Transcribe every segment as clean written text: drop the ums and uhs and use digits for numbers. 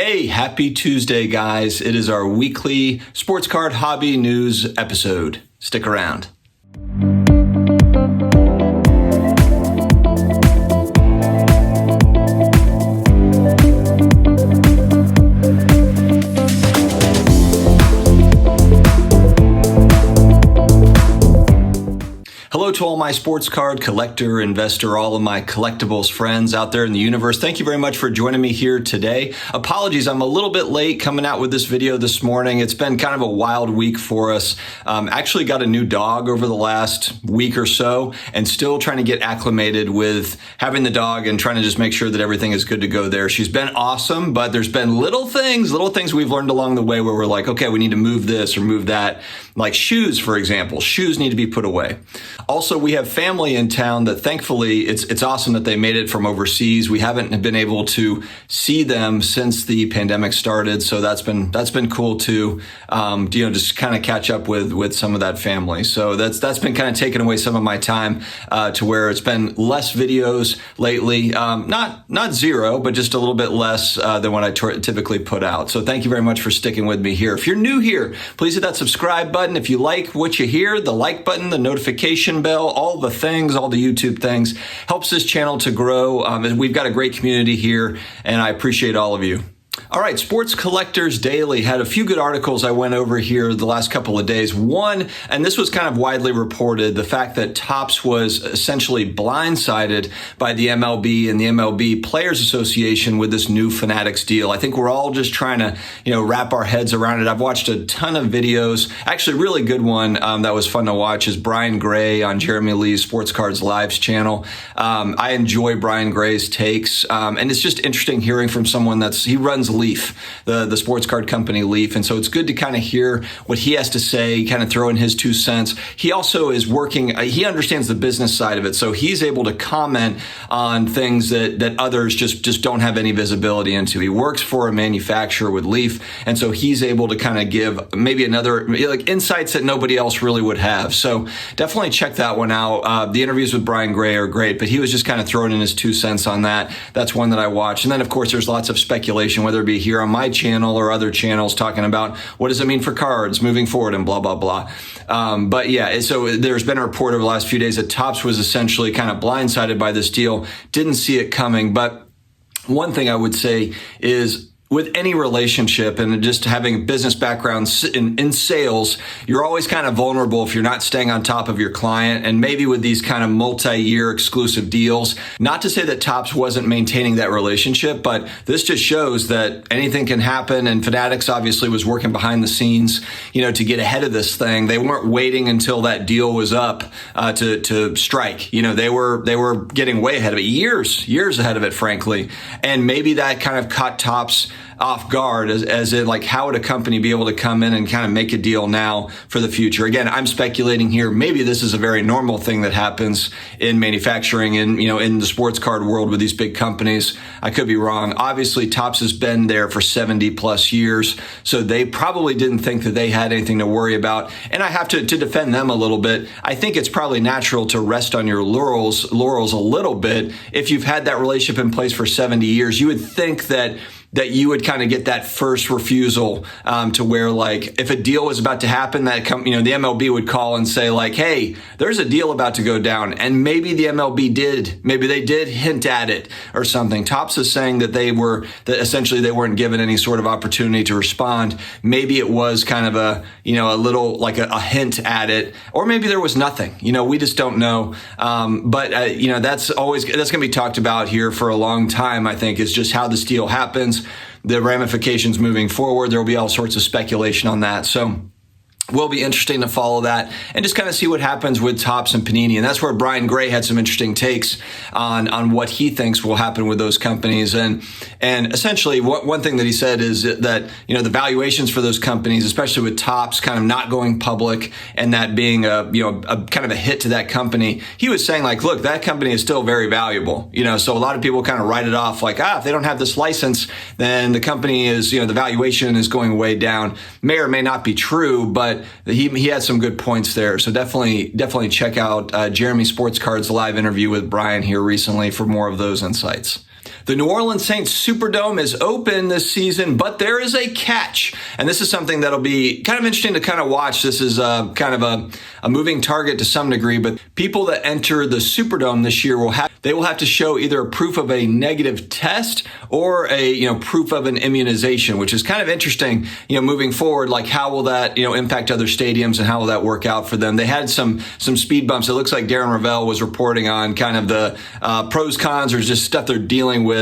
Hey, happy Tuesday, guys. It is our weekly sports card hobby news episode. Stick around. Hello to all my sports card collector, investor, all of my collectibles friends out there in the universe. Thank you very much for joining me here today. Apologies, I'm a little bit late coming out with this video this morning. It's been kind of a wild week for us. Actually got a new dog over the last week or so and still trying to get acclimated with having the dog and trying to just make sure that everything is good to go there. She's been awesome, but there's been little things we've learned along the way where we're like, okay, we need to move this or move that. Like shoes, for example. Shoes need to be put away. Also, we have family in town that thankfully it's awesome that they made it from overseas. We haven't been able to see them since the pandemic started, so that's been cool too. Just kind of catch up with some of that family. So that's been kind of taking away some of my time to where it's been less videos lately. Not zero, but just a little bit less than what I typically put out. So thank you very much for sticking with me here. If you're new here, please hit that subscribe button. If you like what you hear, the like button, the notification bell, all the things, all the YouTube things, helps this channel to grow. We've got a great community here, and I appreciate all of you. All right, Sports Collectors Daily had a few good articles I went over here the last couple of days. One, and this was kind of widely reported, the fact that Topps was essentially blindsided by the MLB and the MLB Players Association with this new Fanatics deal. I think we're all just trying to, wrap our heads around it. I've watched a ton of videos. Actually, a really good one that was fun to watch is Brian Gray on Jeremy Lee's Sportscards Live's channel. I enjoy Brian Gray's takes, and it's just interesting hearing from someone he runs Leaf, the sports card company Leaf. And so it's good to kind of hear what he has to say, kind of throw in his 2 cents. He also is working, he understands the business side of it. So he's able to comment on things that others just don't have any visibility into. He works for a manufacturer with Leaf. And so he's able to kind of give maybe insights that nobody else really would have. So definitely check that one out. The interviews with Brian Gray are great, but he was just kind of throwing in his 2 cents on that. That's one that I watched. And then of course there's lots of speculation, whether it be here on my channel or other channels, talking about what does it mean for cards moving forward and blah, blah, blah. But yeah, so there's been a report over the last few days that Topps was essentially kind of blindsided by this deal, didn't see it coming. But one thing I would say is, with any relationship and just having a business background in sales, you're always kind of vulnerable if you're not staying on top of your client. And maybe with these kind of multi-year exclusive deals, not to say that Topps wasn't maintaining that relationship, but this just shows that anything can happen. And Fanatics obviously was working behind the scenes, to get ahead of this thing. They weren't waiting until that deal was up to strike. They were getting way ahead of it, years ahead of it, frankly. And maybe that kind of caught Topps off guard as in like, how would a company be able to come in and kind of make a deal now for the future? Again, I'm speculating here. Maybe this is a very normal thing that happens in manufacturing and, in the sports card world with these big companies. I could be wrong. Obviously, Topps has been there for 70 plus years, so they probably didn't think that they had anything to worry about. And I have to defend them a little bit. I think it's probably natural to rest on your laurels a little bit. If you've had that relationship in place for 70 years, you would think that you would kind of get that first refusal to where, like, if a deal was about to happen, that the MLB would call and say, like, hey, there's a deal about to go down. And maybe the MLB did hint at it or something. Topps is saying that essentially they weren't given any sort of opportunity to respond. Maybe it was kind of a little like a hint at it, or maybe there was nothing. We just don't know. But that's going to be talked about here for a long time. I think is just how this deal happens. The ramifications moving forward, there will be all sorts of speculation on that. So will be interesting to follow that and just kind of see what happens with Topps and Panini. And that's where Brian Gray had some interesting takes on what he thinks will happen with those companies. And essentially one thing that he said is that, the valuations for those companies, especially with Topps kind of not going public and that being a kind of a hit to that company, he was saying like, look, that company is still very valuable. So a lot of people kind of write it off like, if they don't have this license, then the company is, the valuation is going way down. May or may not be true, but he had some good points there. So definitely check out Jeremy Sportscards live interview with Brian here recently for more of those insights. The New Orleans Saints Superdome is open this season, but there is a catch. And this is something that'll be kind of interesting to kind of watch. This is kind of a moving target to some degree, but people that enter the Superdome this year will have to show either a proof of a negative test or a proof of an immunization, which is kind of interesting, moving forward. Like, how will that impact other stadiums and how will that work out for them? They had some speed bumps. It looks like Darren Ravel was reporting on kind of the pros, cons, or just stuff they're dealing with,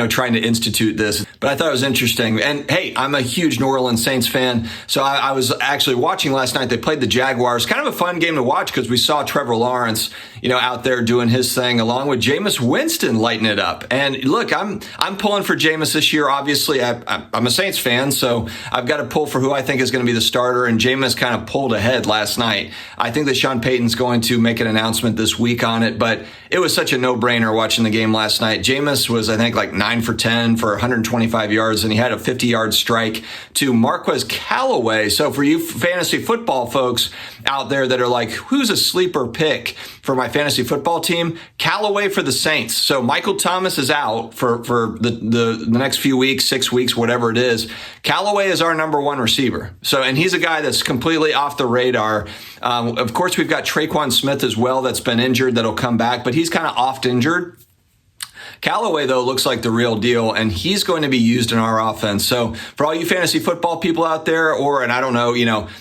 trying to institute this. But I thought it was interesting. And hey, I'm a huge New Orleans Saints fan. So I was actually watching last night. They played the Jaguars. Kind of a fun game to watch because we saw Trevor Lawrence, out there doing his thing along with Jameis Winston lighting it up. And look, I'm pulling for Jameis this year. Obviously, I'm a Saints fan, so I've got to pull for who I think is going to be the starter. And Jameis kind of pulled ahead last night. I think that Sean Payton's going to make an announcement this week on it, but it was such a no-brainer watching the game last night. Jameis was, I think, like 9 for 10 for 125 yards, and he had a 50-yard strike to Marquez Callaway. So for you fantasy football folks out there that are like, who's a sleeper pick for my fantasy football team? Callaway for the Saints. So Michael Thomas is out for the next few weeks, 6 weeks, whatever it is. Callaway is our number one receiver. So, and he's a guy that's completely off the radar. Of course, we've got Traquan Smith as well that's been injured that'll come back, but he's kind of oft injured. Callaway, though, looks like the real deal, and he's going to be used in our offense. So for all you fantasy football people out there, and I don't know,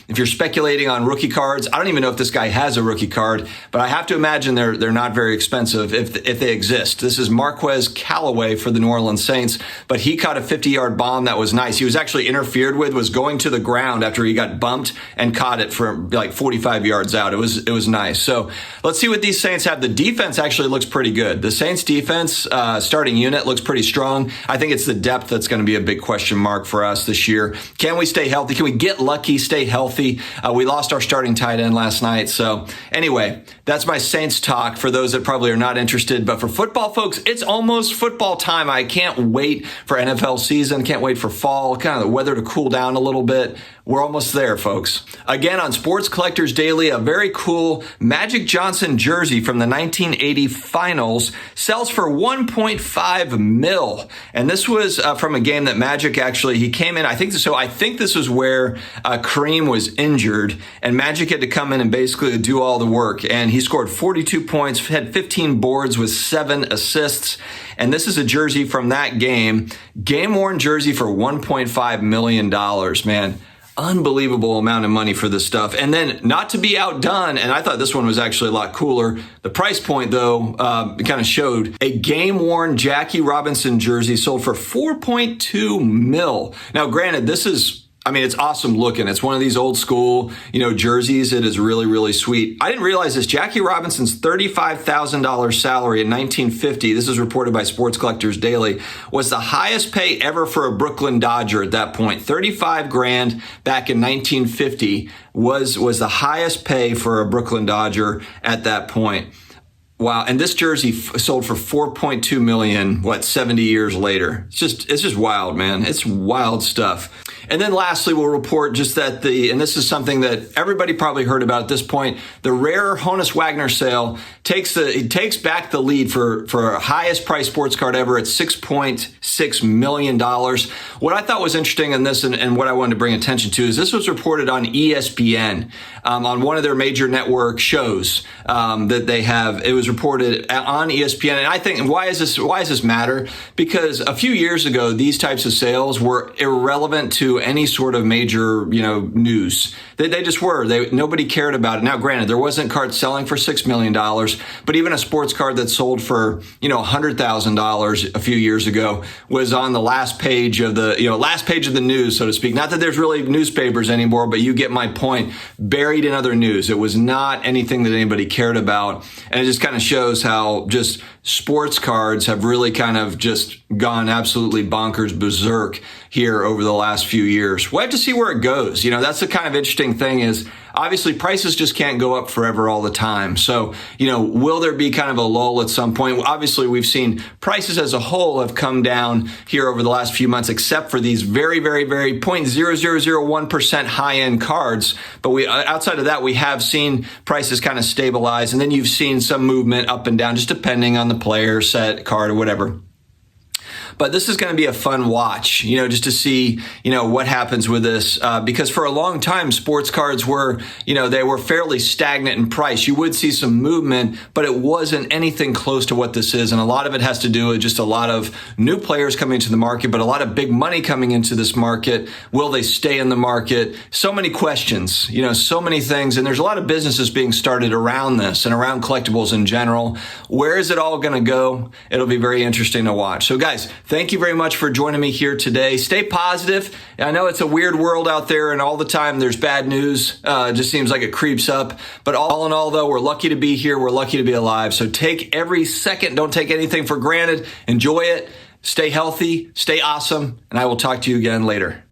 if you're speculating on rookie cards, I don't even know if this guy has a rookie card, but I have to imagine they're not very expensive if they exist. This is Marquez Callaway for the New Orleans Saints, but he caught a 50-yard bomb that was nice. He was actually interfered with, was going to the ground after he got bumped and caught it from like 45 yards out. It was nice. So let's see what these Saints have. The defense actually looks pretty good. The Saints defense, starting unit looks pretty strong. I think it's the depth that's going to be a big question mark for us this year. Can we stay healthy? Can we get lucky, stay healthy? We lost our starting tight end last night. So anyway, that's my Saints talk for those that probably are not interested. But for football folks, it's almost football time. I can't wait for NFL season. Can't wait for fall, kind of the weather to cool down a little bit. We're almost there, folks. Again, on Sports Collectors Daily, a very cool Magic Johnson jersey from the 1980 finals sells for $1.5 million. And this was from a game that Magic he came in. I think this was where Kareem was injured, and Magic had to come in and basically do all the work. And he scored 42 points, had 15 boards with 7 assists. And this is a jersey from that game worn jersey for $1.5 million, man. Unbelievable amount of money for this stuff. And then, not to be outdone, and I thought this one was actually a lot cooler. The price point, though, kind of showed a game-worn Jackie Robinson jersey sold for $4.2 million. Now, granted, it's awesome looking. It's one of these old school, jerseys. It is really, really sweet. I didn't realize this. Jackie Robinson's $35,000 salary in 1950, this is reported by Sports Collectors Daily, was the highest pay ever for a Brooklyn Dodger at that point. $35,000 back in 1950 was the highest pay for a Brooklyn Dodger at that point. Wow. And this jersey sold for $4.2 million, 70 years later. It's just wild, man. It's wild stuff. And then lastly, we'll report just that and this is something that everybody probably heard about at this point, the rare Honus Wagner sale takes back the lead for a highest price sports card ever at $6.6 million. What I thought was interesting in this and what I wanted to bring attention to is this was reported on ESPN, on one of their major network shows that they have. It was reported on ESPN. And I think, why does this matter? Because a few years ago, these types of sales were irrelevant to any sort of major, news. They just were. Nobody cared about it. Now, granted, there wasn't cards selling for $6 million, but even a sports card that sold for, $100,000 a few years ago was on the last page of the news, so to speak. Not that there's really newspapers anymore, but you get my point. Buried in other news. It was not anything that anybody cared about. And it just kind of shows how just sports cards have really kind of just gone absolutely bonkers berserk here over the last few years. We'll have to see where it goes. That's the kind of interesting thing is obviously prices just can't go up forever all the time. So, will there be kind of a lull at some point? Obviously, we've seen prices as a whole have come down here over the last few months, except for these very, very, very 0.0001% high-end cards. But outside of that, we have seen prices kind of stabilize. And then you've seen some movement up and down, just depending on the player, set, card, or whatever. but this is going to be a fun watch, you know, just to see, you know, what happens with this, because for a long time, sports cards were, you know, they were fairly stagnant in price. You would see some movement, but it wasn't anything close to what this is. And a lot of it has to do with just a lot of new players coming into the market, but a lot of big money coming into this market. Will they stay in the market? So many questions, you know, so many things. And there's a lot of businesses being started around this and around collectibles in general. Where is it all going to go? It'll be very interesting to watch. So guys, thank you very much for joining me here today. Stay positive. I know it's a weird world out there and all the time there's bad news. It just seems like it creeps up. But all in all, though, we're lucky to be here. We're lucky to be alive. So take every second. Don't take anything for granted. Enjoy it. Stay healthy. Stay awesome. And I will talk to you again later.